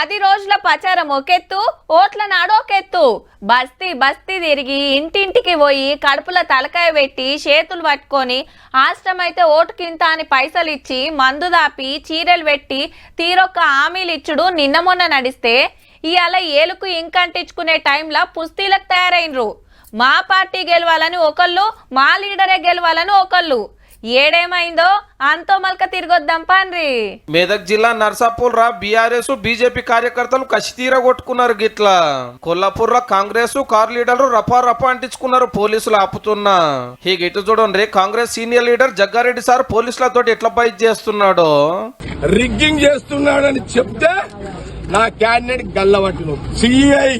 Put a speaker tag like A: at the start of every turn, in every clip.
A: 10 రోజుల ప్రచారం ఒకెత్తు, ఓట్ల నాడు ఒకెత్తు. బస్తీ బస్తీ తిరిగి ఇంటింటికి పోయి కడుపుల తలకాయ పెట్టి చేతులు పట్టుకొని ఆశ్రమైతే ఓటుకింత అని పైసలు ఇచ్చి మందు దాపి చీరలు పెట్టి తీరొక్క హామీలు ఇచ్చుడు నిన్న మొన్న నడిస్తే ఇవాళ ఏలుకు ఇంకంటించుకునే టైంలో పుస్తీలకు తయారైనరు. మా పార్టీ గెలవాలని ఒకళ్ళు, మా లీడరే గెలవాలని ఒకళ్ళు. ఏడేమైందో అంతో మల్క తిరిగొద్దాం పాన్రి.
B: మెదక్ జిల్లా నర్సాపూర్ బీఆర్ఎస్ బీజేపీ కార్యకర్తలు కసితీర కొట్టుకున్నారు. గిట్లా కొల్లాపూర్ లో కాంగ్రెస్ కార్ లీడర్లు రఫా రఫా అంటించుకున్నారు. పోలీసులు ఆపుతున్నా ఇటు చూడండి, Congress senior leader Jaggareddy sir పోలీసులతో ఎట్లా ఫైట్ చేస్తున్నాడో,
C: రిగ్గింగ్ చేస్తున్నాడని చెప్తే నా క్యాండిడేట్ గల్లవట్టు సిఐ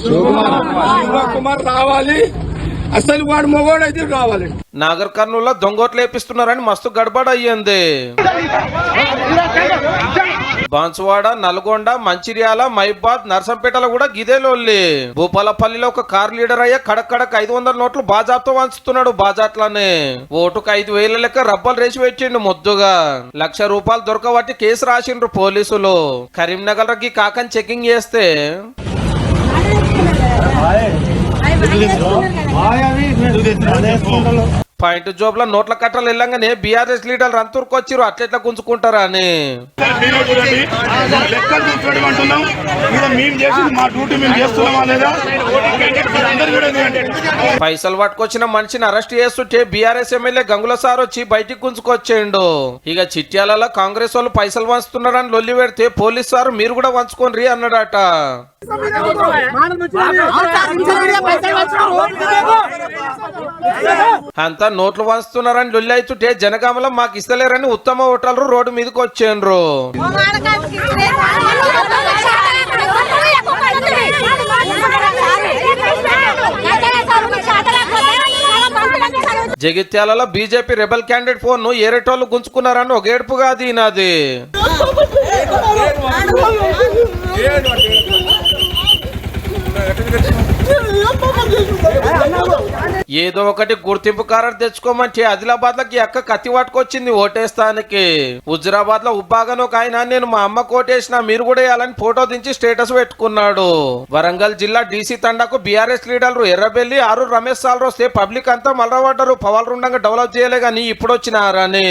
C: శివకుమార్ రావాలి. అసలు వాడు మొగోడైతే రావాలి.
B: నాగర్ కర్నూల్లో దొంగోట్లు లేపిస్తున్నారని మస్తు గడబడ అయ్యింది. బాన్సువాడ, నల్గొండ, మంచిర్యాల, మైబాద్, నర్సంపేటలో కూడా గిదేలోల్లి. భూపాలపల్లిలో ఒక కార్ లీడర్ అయ్యే కడక్ 500 నోట్లు బాజాబ్తో వంచుతున్నాడు. బాజాట్లనే ఓటుకు 5,000 లెక్క రబ్బలు రేసి పెట్టిండు. ముద్దుగా ₹1,00,000 దొరకబట్టి కేసు రాసిండ్రు పోలీసులు. కరీంనగర్ కి కాకని చెకింగ్ చేస్తే పాయింట్ జోబ్ లో నోట్ల కట్టలు వెళ్ళంగానే బీఆర్ఎస్ లీడర్లు అంతూరుకొచ్చిరు. అట్లెట్లా గుంజుకుంటారా అని పైసలు పట్టుకొచ్చిన మనిషిని అరెస్ట్ చేస్తుంటే బీఆర్ఎస్ ఎమ్మెల్యే గంగుల సార్ వచ్చి బయటికి గుంజుకొచ్చేయండు. ఇక చిట్యాలలో కాంగ్రెస్ వాళ్ళు పైసలు వంచుతున్నారని లొల్లి పెడితే పోలీస్ సార్ మీరు కూడా వంచుకోండి అన్నాడట. అంతా నోట్లు వంచుతున్నారని లొల్లి అవుతుంటే జనగామలో మాకు ఇస్తలేరని ఉత్తమ ఓటర్లు రోడ్డు మీదకి వచ్చేండ్రు. జగిత్యాలలో బీజేపీ రెబల్ క్యాండిడేట్ ఫోన్ ను ఏరేటోళ్లు గుంజుకున్నారని ఒక ఏడుపుగా దీనాది. ఏదో ఒకటి గుర్తింపు కారణం తెచ్చుకోమంటే ఆదిలాబాద్ లకి అక్క కత్తి పట్టుకొచ్చింది ఓటేస్తానికి. హుజురాబాద్ లో ఉబ్బాగాను ఒక ఆయన నేను మా అమ్మ కోటేసిన మీరు కూడా వేయాలని ఫోటో దించి స్టేటస్ పెట్టుకున్నాడు. వరంగల్ జిల్లా డీసీ తండాకు బీఆర్ఎస్ లీడర్లు ఎర్రబెల్లి ఆరు రమేష్ సాల్ వస్తే పబ్లిక్ అంతా మలరబడ్డారు. పవర్ ఉండగా డెవలప్ చేయలే గానీ ఇప్పుడు వచ్చినారని.